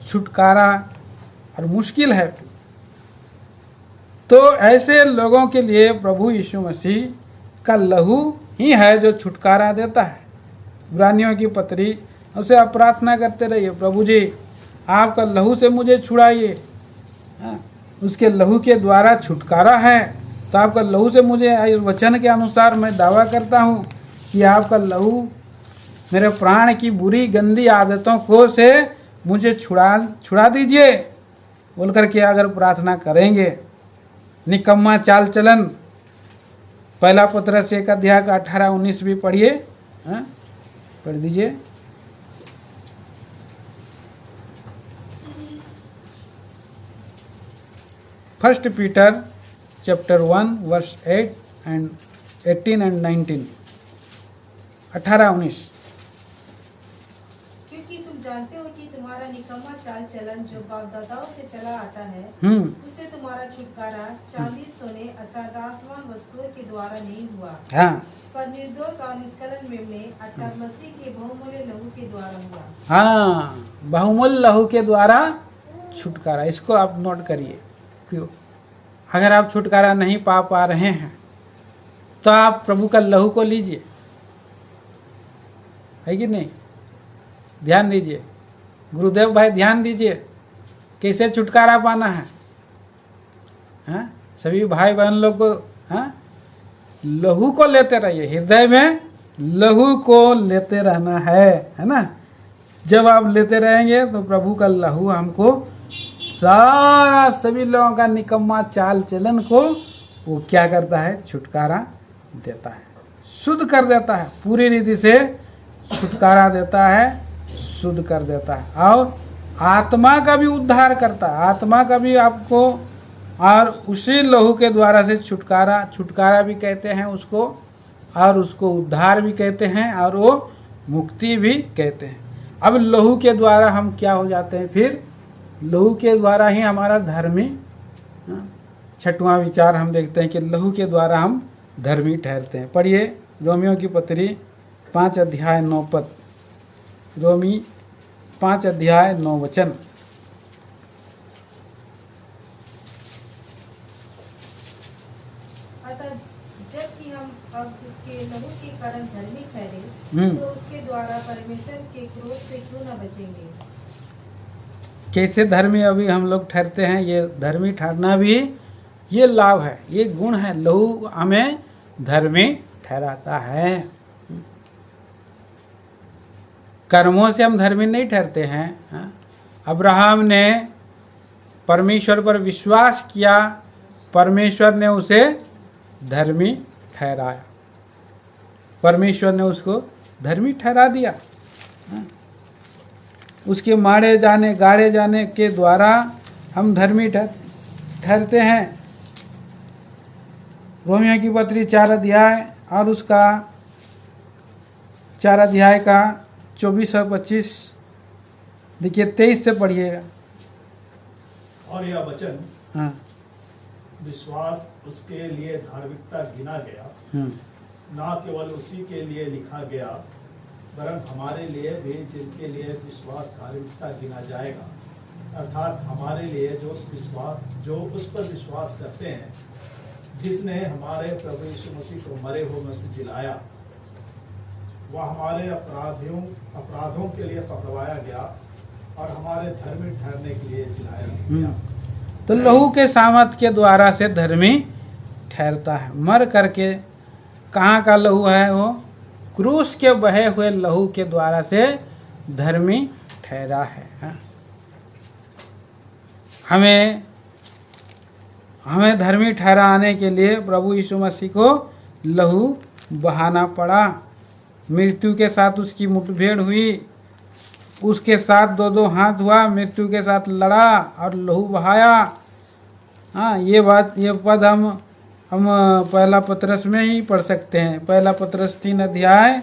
छुटकारा और मुश्किल है। तो ऐसे लोगों के लिए प्रभु यीशु मसीह का लहू ही है जो छुटकारा देता है। इब्रानियों की पत्री, उसे आप प्रार्थना करते रहिए, प्रभु जी आपका लहू से मुझे छुड़ाइए। उसके लहू के द्वारा छुटकारा है, तो आपका लहू से मुझे, वचन के अनुसार मैं दावा करता हूँ कि आपका लहू मेरे प्राण की बुरी गंदी आदतों को से मुझे छुड़ा दीजिए बोल करके अगर प्रार्थना करेंगे। निकम्मा चाल चलन, पहला पत्रस 1 अध्याय का 18-19 भी पढ़िए, पढ़ दीजिए। First Peter chapter 1 verse 8 and 18 and 19, 18-19। क्योंकि तुम जानते हो कि तुम्हारा निकम्मा चाल चलन जो बाप-दादाओं से चला आता है, उससे तुम्हारा छुटकारा चांदी सोने अर्थात आसमान वस्तुओं के द्वारा नहीं हुआ, हाँ, पर निर्दोष और निष्कलंक मेमने अर्थात मसीह के बहुमूल्य लहू के द्वारा हुआ। हाँ, बहुमूल्य लहू के द्वारा छुटकारा। इसको आप नोट करिए। अगर आप छुटकारा नहीं पा रहे हैं तो आप प्रभु का लहू को लीजिए, है कि नहीं? ध्यान दीजिए, गुरुदेव भाई ध्यान दीजिए, कैसे छुटकारा पाना है। हाँ, सभी भाई बहन लोग को, हाँ, लहू को लेते रहिए, हृदय में लहू को लेते रहना है ना। जब आप लेते रहेंगे तो प्रभु का लहू हमको सारा सभी लोगों का निकम्मा चाल चलन को वो क्या करता है, छुटकारा देता है, शुद्ध कर देता है, पूरी रीति से छुटकारा देता है, शुद्ध कर देता है। और आत्मा का भी उद्धार करता है, आत्मा का भी आपको, और उसी लहू के द्वारा से छुटकारा भी कहते हैं उसको, और उसको उद्धार भी कहते हैं, और वो मुक्ति भी कहते हैं। अब लहू के द्वारा हम क्या हो जाते हैं, फिर लहू के द्वारा ही हमारा धर्मी, छठवां विचार हम देखते हैं कि लहू के द्वारा हम धर्मी ठहरते हैं। पढ़िए रोमियो की पत्री 5 अध्याय 9 पद, रोमी 5 अध्याय 9 वचन। अतः जबकि हम अब उसके लहू के कारण धर्मी ठहरे, तो उसके द्वारा परमेश्वर के क्रोध से क्यों न बचेंगे। कैसे धर्मी अभी हम लोग ठहरते हैं, ये धर्मी ठहरना भी ये लाभ है, ये गुण है। लहू हमें धर्मी ठहराता है। कर्मों से हम धर्मी नहीं ठहरते हैं। अब्राहम ने परमेश्वर पर विश्वास किया, परमेश्वर ने उसे धर्मी ठहराया, परमेश्वर ने उसको धर्मी ठहरा दिया। उसके मारे जाने गाड़े जाने के द्वारा हम धर्मी ठहरते हैं। रोमियो की पत्री 4 अध्याय और उसका 4 अध्याय का 24 और 25 देखिए, 23 से पढ़िएगा। और यह वचन हाँ विश्वास उसके लिए धार्मिकता गिना गया, ना केवल उसी के लिए लिखा गया वरन हमारे लिए भी, जिनके लिए विश्वास धार्मिकता गिना जाएगा, अर्थात हमारे लिए जो उस पर विश्वास करते हैं, जिसने हमारे प्रभु यीशु मसीह को मरे हुए में से जिलाया। वह हमारे अपराधों के लिए पकड़वाया गया और हमारे धर्मी ठहरने के लिए जिलाया गया। तो लहू के सामर्थ के द्वारा से धर्मी ठहरता है। मर करके कहाँ का लहू है? वो क्रूस के बहे हुए लहू के द्वारा से धर्मी ठहरा है। हमें धर्मी ठहराने के लिए प्रभु यीशु मसीह को लहू बहाना पड़ा। मृत्यु के साथ उसकी मुठभेड़ हुई, उसके साथ दो हाथ हुआ, मृत्यु के साथ लड़ा और लहू बहाया। हाँ, ये पद हम पहला पतरस में ही पढ़ सकते हैं। पहला पतरस 3 अध्याय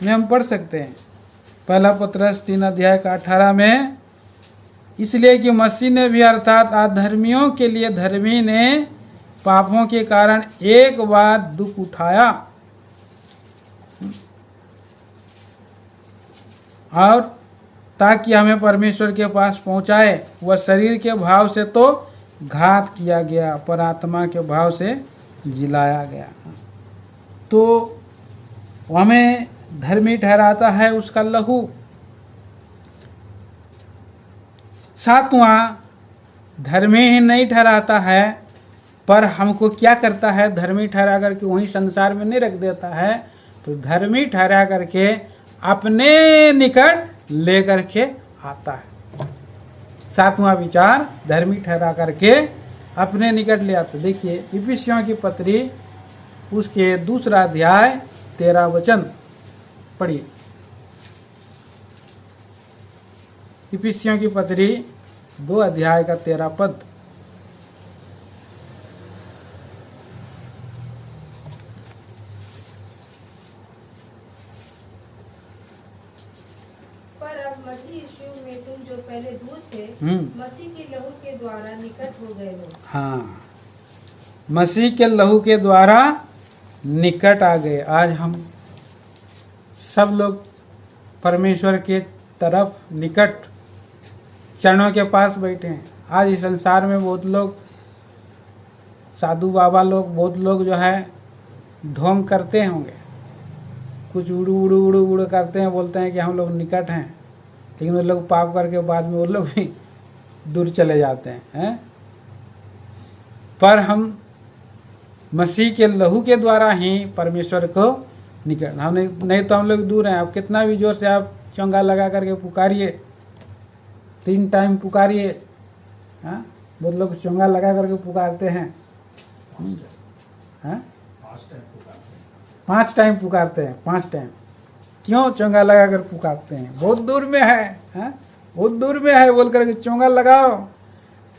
में हम पढ़ सकते हैं। पहला पतरस 3 अध्याय का 18 में, इसलिए कि मसीह ने भी अर्थात अधर्मियों के लिए धर्मी ने पापों के कारण एक बार दुख उठाया और ताकि हमें परमेश्वर के पास पहुंचाए। वह शरीर के भाव से तो घात किया गया, पर आत्मा के भाव से जिलाया गया। तो हमें धर्मी ठहराता है उसका लहू। 7वां, धर्मी ही नहीं ठहराता है, पर हमको क्या करता है? धर्मी ठहरा करके वहीं संसार में नहीं रख देता है, तो धर्मी ठहरा करके अपने निकट लेकर के आता है। 7वां विचार, धर्मी ठहरा करके अपने निकट ले आता। देखिए, इफिसियों की पत्री उसके 2 अध्याय 13 वचन पढ़िए। इफिसियों की पत्री 2 अध्याय का 13 पद। पर अब मसीह यीशु में तुम जो पहले दूर थे, मसीह के लहू के द्वारा निकट हो गए हो। हाँ, मसीह के लहू के द्वारा निकट आ गए। आज हम सब लोग परमेश्वर के तरफ निकट चरणों के पास बैठे हैं। आज इस संसार में बहुत लोग, साधु बाबा लोग, बहुत लोग जो है ढोंग करते होंगे, कुछ उड़ू करते हैं, बोलते हैं कि हम लोग निकट हैं, लेकिन वो लोग पाप करके बाद में वो लोग भी दूर चले जाते हैं। पर हम मसीह के लहू के द्वारा ही परमेश्वर को निकट, हम नहीं तो हम लोग दूर हैं। आप कितना भी जोर से आप चोंगा लगा करके पुकारिए, 3 टाइम पुकारिए। हाँ, बहुत लोग चोंगा लगा करके पुकारते हैं। हाँ, 5 टाइम पुकारते हैं। 5 टाइम क्यों चोंगा लगा कर पुकारते हैं? बहुत दूर में है। हाँ, बहुत दूर में है बोल करके चोंगा लगाओ।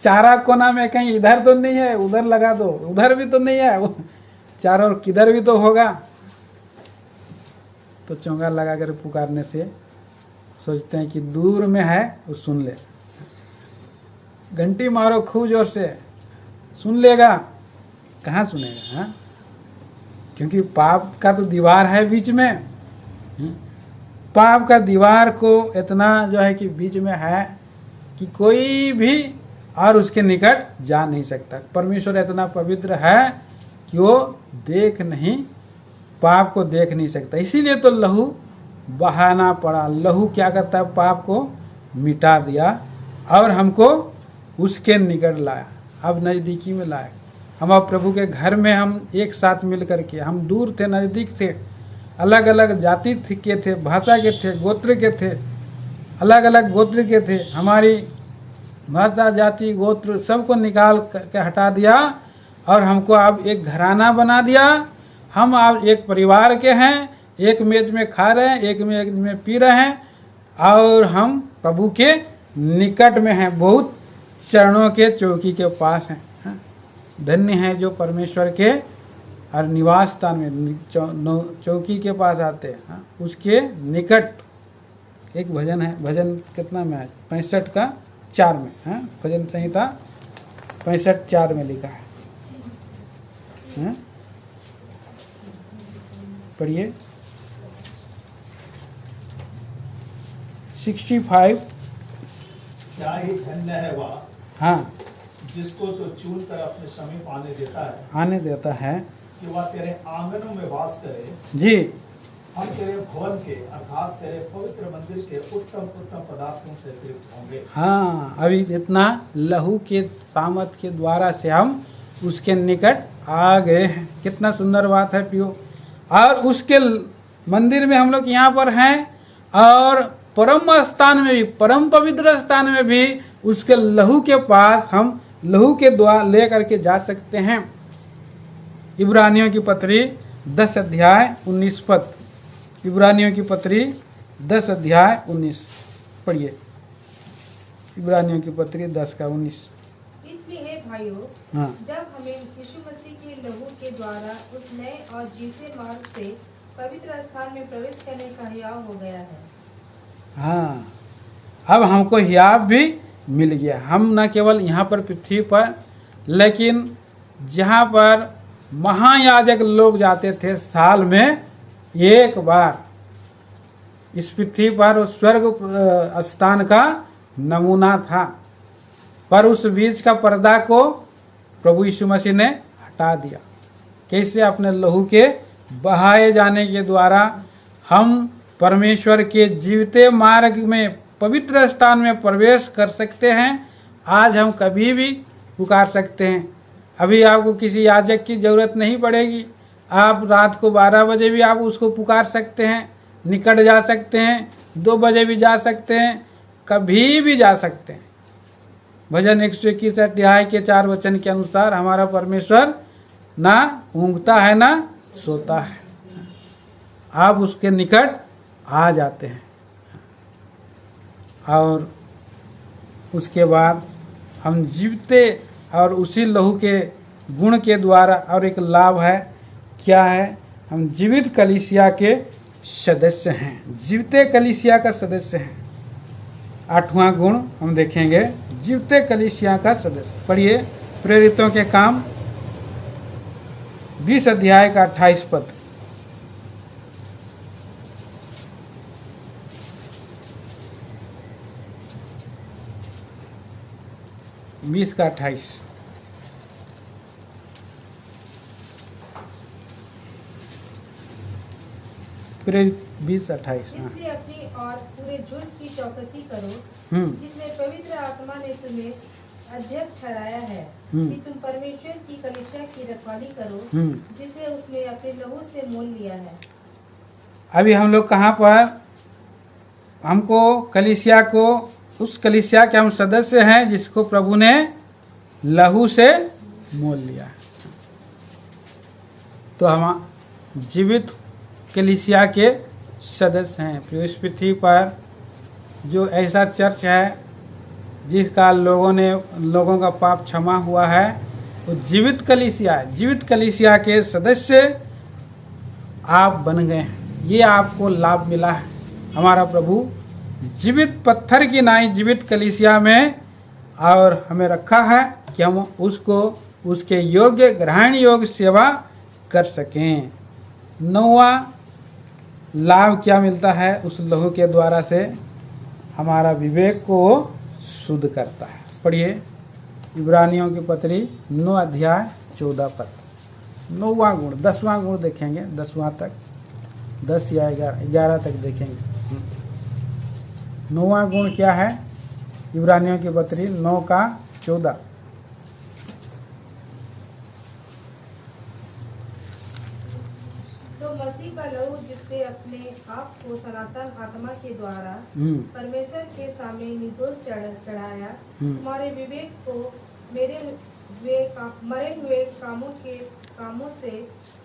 चारा कोना में कहीं इधर तो नहीं है, उधर लगा दो, उधर भी तो नहीं है, चारों किधर भी तो होगा। तो चोंगा लगा कर पुकारने से सोचते हैं कि दूर में है, वो सुन ले। घंटी मारो खूब जोर से, सुन लेगा? कहाँ सुनेगा? हाँ, क्योंकि पाप का तो दीवार है बीच में। पाप का दीवार को इतना जो है कि बीच में है कि कोई भी और उसके निकट जा नहीं सकता। परमेश्वर इतना पवित्र है कि वो पाप को देख नहीं सकता। इसीलिए तो लहू बहाना पड़ा। लहू क्या करता है? पाप को मिटा दिया और हमको उसके निकट लाया, अब नज़दीकी में लाया। हम अब प्रभु के घर में हम एक साथ मिल करके, हम दूर थे, नज़दीक थे, अलग अलग जाति के थे, भाषा के थे, गोत्र के थे, अलग अलग गोत्र के थे। हमारी भाषा, जाति, गोत्र सबको निकाल के हटा दिया और हमको अब एक घराना बना दिया। हम अब एक परिवार के हैं, एक मेज में खा रहे हैं, एक मेज में पी रहे हैं और हम प्रभु के निकट में हैं, बहुत चरणों के चौकी के पास हैं। हाँ? धन्य है जो परमेश्वर के हर निवास स्थान में चौकी के पास आते हैं। हाँ? उसके निकट एक भजन है, भजन कितना में है? 65 का 4 में। हाँ? भजन संहिता 65:4 में लिखा है। हाँ? पढ़िए 65। क्या ही धन्य है वह, हाँ, जिसको तो चुन कर अपने समीप आने देता है कि वह तेरे आंगनों में वास करे। जी। हम तेरे भवन के अर्थात तेरे पवित्र मंदिर के उत्तम उत्तम पदार्थों से तृप्त होंगे। हाँ, अभी इतना लहू के सामर्थ के द्वारा से हम उसके निकट आ गए हैं। कितना सुंदर बात है पियो। और उसके मंदिर में हम लोग यहाँ पर हैं, और परम स्थान में भी, परम पवित्र स्थान में भी उसके लहू के पास हम लहू के द्वार ले करके जा सकते हैं। इब्रानियों की पत्री 10 अध्याय 19 पद। इब्रानियों की पत्री 10 अध्याय 19 पढ़िए। इब्रानियों की पत्री 10 का 19। इसलिए हे भाइयों, हाँ, जब हमें यीशु मसीह के लहू के द्वारा उस नए और जीते मार्ग से पवित्र स्थान में प्रवेश करने का हियाव हो गया है। हाँ, अब हमको हियाव भी मिल गया। हम न केवल यहाँ पर पृथ्वी पर, लेकिन जहाँ पर महायाजक लोग जाते थे साल में एक बार, इस पृथ्वी पर उस स्वर्ग स्थान का नमूना था, पर उस बीच का पर्दा को प्रभु यीशु मसीह ने हटा दिया। कैसे? अपने लहू के बहाए जाने के द्वारा हम परमेश्वर के जीवते मार्ग में पवित्र स्थान में प्रवेश कर सकते हैं। आज हम कभी भी पुकार सकते हैं। अभी आपको किसी याजक की जरूरत नहीं पड़ेगी। आप रात को 12 बजे भी आप उसको पुकार सकते हैं, निकट जा सकते हैं, 2 बजे भी जा सकते हैं, कभी भी जा सकते हैं। भजन 121 अध्याय के 4 वचन के अनुसार हमारा परमेश्वर ना ऊँघता है ना सोता है। आप उसके निकट आ जाते हैं, और उसके बाद हम जीवते, और उसी लहू के गुण के द्वारा और एक लाभ है, क्या है? हम जीवित कलीसिया के सदस्य हैं। जीवते कलीसिया का सदस्य हैं। 8वां गुण हम देखेंगे, जीवते कलीसिया का सदस्य। पढ़िए प्रेरितों के काम 20 अध्याय का 28 पद। 20 का 28। प्रेरित 20:28। इसलिए अपनी और पूरे झूठ की चौकसी करो, जिसमें पवित्र आत्मा ने तुम्हें अध्यक्ष ठहराया है कि तुम परमेश्वर की कलीसिया की रखवाली करो, जिसे उसने अपने लहू से मोल लिया है। अभी हम लोग कहाँ पर? हमको कलीसिया को, उस कलीसिया के हम सदस्य हैं जिसको प्रभु ने लहू से मोल लिया। तो हम जीवित कलीसिया के सदस्य हैं। फिर इस पृथ्वी पर जो ऐसा चर्च है जिसका लोगों का पाप क्षमा हुआ है, वो जीवित कलीसिया है। जीवित कलीसिया के सदस्य आप बन गए हैं। ये आपको लाभ मिला है। हमारा प्रभु जीवित पत्थर की नाई जीवित कलीसिया में और हमें रखा है कि हम उसको उसके योग्य, ग्रहण योग्य सेवा कर सकें। 9वां लाभ क्या मिलता है? उस लहू के द्वारा से हमारा विवेक को शुद्ध करता है। पढ़िए इब्रानियों की पत्री 9 अध्याय 14 पद। 9वां गुण, 10वां गुण देखेंगे, 10वां तक, 10 या 11 तक देखेंगे। 9वां गुण क्या है? इब्रानियों की पत्री 9 का 14। तो मसीह का लहू जिससे अपने आप को सनातन आत्मा के द्वारा परमेश्वर के सामने निर्दोष चढ़ाया, तुम्हारे विवेक को मरे हुए कामों से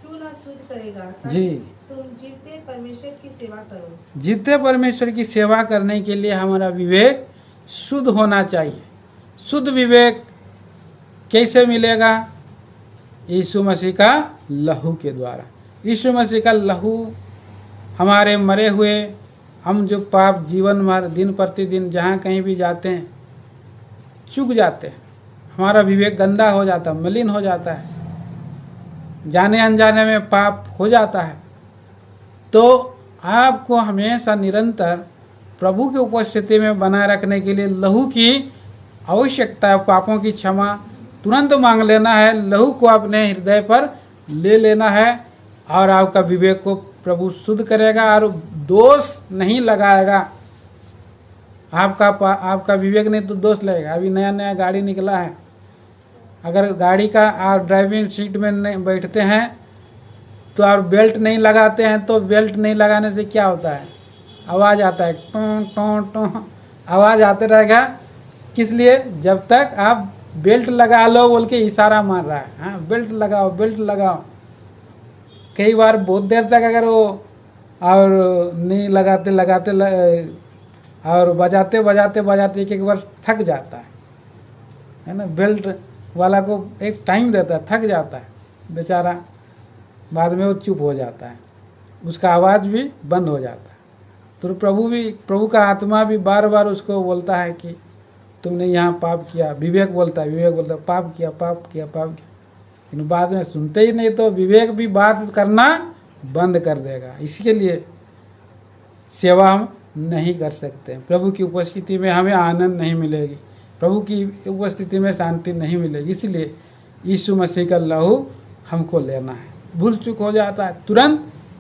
क्यों ना शुद्ध करेगा ताकि जी। तुम जीवते परमेश्वर की सेवा करो। जीते परमेश्वर की सेवा करने के लिए हमारा विवेक शुद्ध होना चाहिए। शुद्ध विवेक कैसे मिलेगा? यीशु मसीह का लहू के द्वारा। यीशु मसीह का लहू हमारे मरे हुए, हम जो पाप जीवन भर दिन प्रतिदिन जहाँ कहीं भी जाते हैं चूक जाते हैं, हमारा विवेक गंदा हो जाता है, मलिन हो जाता है, जाने अनजाने में पाप हो जाता है। तो आपको हमेशा निरंतर प्रभु की उपस्थिति में बनाए रखने के लिए लहू की आवश्यकता है। पापों की क्षमा तुरंत मांग लेना है, लहू को अपने हृदय पर ले लेना है और आपका विवेक को प्रभु शुद्ध करेगा और दोष नहीं लगाएगा। आपका विवेक नहीं तो दोष लगेगा। अभी नया नया गाड़ी निकला है, अगर गाड़ी का आप ड्राइविंग सीट में नहीं बैठते हैं तो आप बेल्ट नहीं लगाते हैं, तो बेल्ट नहीं लगाने से क्या होता है? आवाज़ आता है, टों टों टों आवाज़ आते रहेगा। किस लिए? जब तक आप बेल्ट लगा लो बोल के इशारा मार रहा है, हाँ बेल्ट लगाओ बेल्ट लगाओ। कई बार बहुत देर तक अगर वो और नहीं लगाते और बजाते एक बार थक जाता है ना। बेल्ट वाला को एक टाइम देता है, थक जाता है बेचारा, बाद में वो चुप हो जाता है, उसका आवाज़ भी बंद हो जाता है। तो प्रभु का आत्मा भी बार बार उसको बोलता है कि तुमने यहाँ पाप किया। विवेक बोलता है पाप किया। लेकिन बाद में सुनते ही नहीं, तो विवेक भी बात करना बंद कर देगा। इसके लिए सेवा हम नहीं कर सकते। प्रभु की उपस्थिति में हमें आनंद नहीं मिलेगी, प्रभु की उपस्थिति में शांति नहीं मिलेगी। इसलिए यीशु मसीह का लहू हमको लेना है। भूल चूक हो जाता है, तुरंत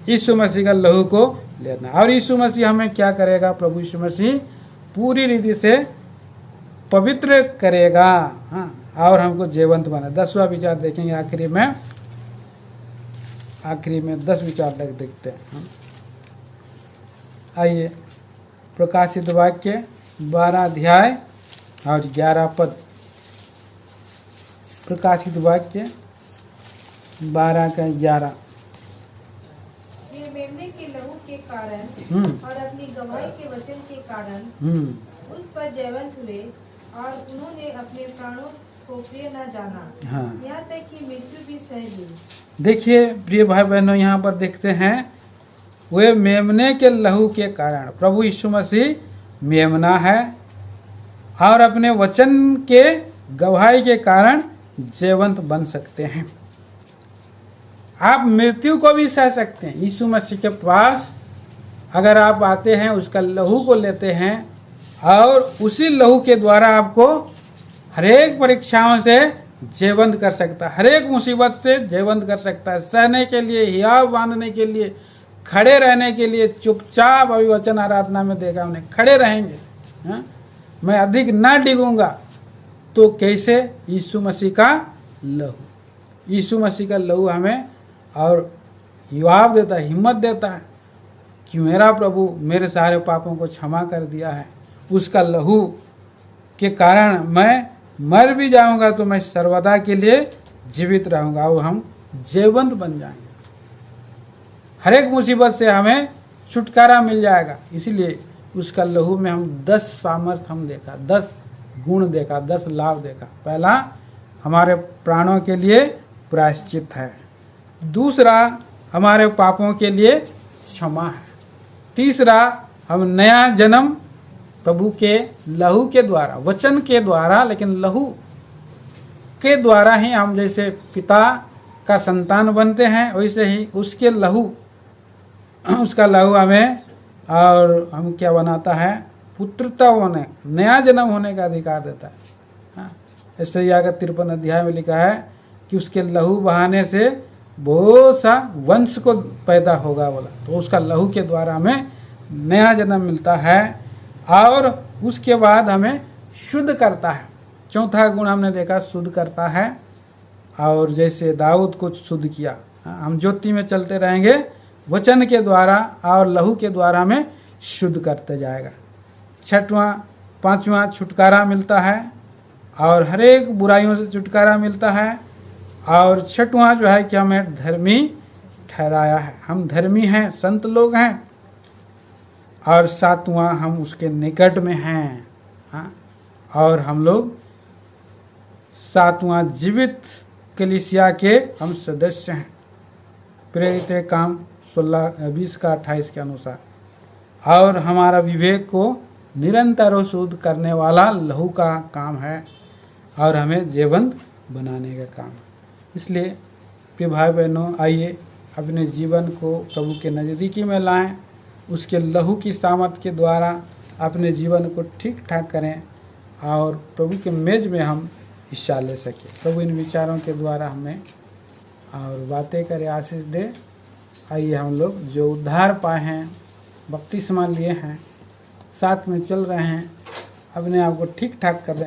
यीशु मसीह का लहू को लेना। और यीशु मसीह हमें क्या करेगा? प्रभु यीशु मसीह पूरी रीति से पवित्र करेगा, हाँ, और हमको जीवंत बना। 10वां विचार देखेंगे आखिरी में 10 विचार तक देखते हैं। आइए, प्रकाशित वाक्य 12 अध्याय और 11 पद। प्रकाशित वाक्य 12 का 11। वे मेमने के लहू के कारण और अपनी गवाही के वचन के कारण उस पर जयवंत हुए और उन्होंने अपने प्राणों को प्रिय न जाना, हाँ। यहाँ तक कि मृत्यु भी सह ली। देखिए प्रिय भाई बहनों, यहाँ पर देखते हैं वे मेमने के लहू के कारण, प्रभु यीशु मसीह मेमना है और अपने वचन के गवाही के कारण जीवंत बन सकते हैं। आप मृत्यु को भी सह सकते हैं। यीशु मसीह के पास अगर आप आते हैं, उसका लहू को लेते हैं और उसी लहू के द्वारा आपको हरेक परीक्षाओं से जीवंत कर सकता है, हरेक मुसीबत से जीवंत कर सकता है। सहने के लिए, हियाव बांधने के लिए, खड़े रहने के लिए, चुपचाप अभी वचन आराधना में देखा उन्हें खड़े रहेंगे, हाँ? मैं अधिक ना डिगूंगा। तो कैसे? यीशु मसीह का लहू। यीशु मसीह का लहू हमें और युवाव देता है, हिम्मत देता है कि मेरा प्रभु मेरे सारे पापों को क्षमा कर दिया है। उसका लहू के कारण मैं मर भी जाऊंगा तो मैं सर्वदा के लिए जीवित रहूंगा और हम जीवंत बन जाएंगे। हर एक मुसीबत से हमें छुटकारा मिल जाएगा। इसलिए उसका लहू में हम 10 सामर्थ्य हम देखा, 10 गुण देखा, 10 लाभ देखा। पहला, हमारे प्राणों के लिए प्रायश्चित है। दूसरा, हमारे पापों के लिए क्षमा है। तीसरा, हम नया जन्म प्रभु के लहू के द्वारा, वचन के द्वारा, लेकिन लहू के द्वारा ही हम जैसे पिता का संतान बनते हैं, वैसे ही उसके लहू, उसका लहू हमें और हम क्या बनाता है? पुत्रता होने, नया जन्म होने का अधिकार देता है, हाँ। यशायाह का 53 अध्याय में लिखा है कि उसके लहू बहाने से बहुत सा वंश को पैदा होगा बोला। तो उसका लहू के द्वारा हमें नया जन्म मिलता है और उसके बाद हमें शुद्ध करता है। चौथा गुण हमने देखा, शुद्ध करता है। और जैसे दाऊद को शुद्ध किया, हम ज्योति में चलते रहेंगे, वचन के द्वारा और लहू के द्वारा हमें शुद्ध करते जाएगा। 6वां 5वां छुटकारा मिलता है और हर एक बुराइयों से छुटकारा मिलता है। और 6वां जो है कि हमें धर्मी ठहराया है। हम धर्मी हैं, संत लोग हैं, और 7वां हम उसके निकट में हैं। हाँ, और हम लोग 7वां जीवित कलीसिया के हम सदस्य हैं, प्रेरित काम 16:20-28 के अनुसार। और हमारा विवेक को निरंतर शुद्ध करने वाला लहू का काम है, और हमें जीवंत बनाने का काम है। इसलिए प्रिय भाई बहनों, आइए अपने जीवन को प्रभु के नज़दीकी में लाएं, उसके लहू की सामर्थ के द्वारा अपने जीवन को ठीक ठाक करें, और प्रभु के मेज में हम हिस्सा ले सकें। प्रभु इन विचारों के द्वारा हमें और बातें करे, आशीष दे। आइए हम लोग जो उद्धार पाए हैं, बपतिस्मा लिए हैं, साथ में चल रहे हैं, अपने आप को ठीक ठाक कर रहे हैं।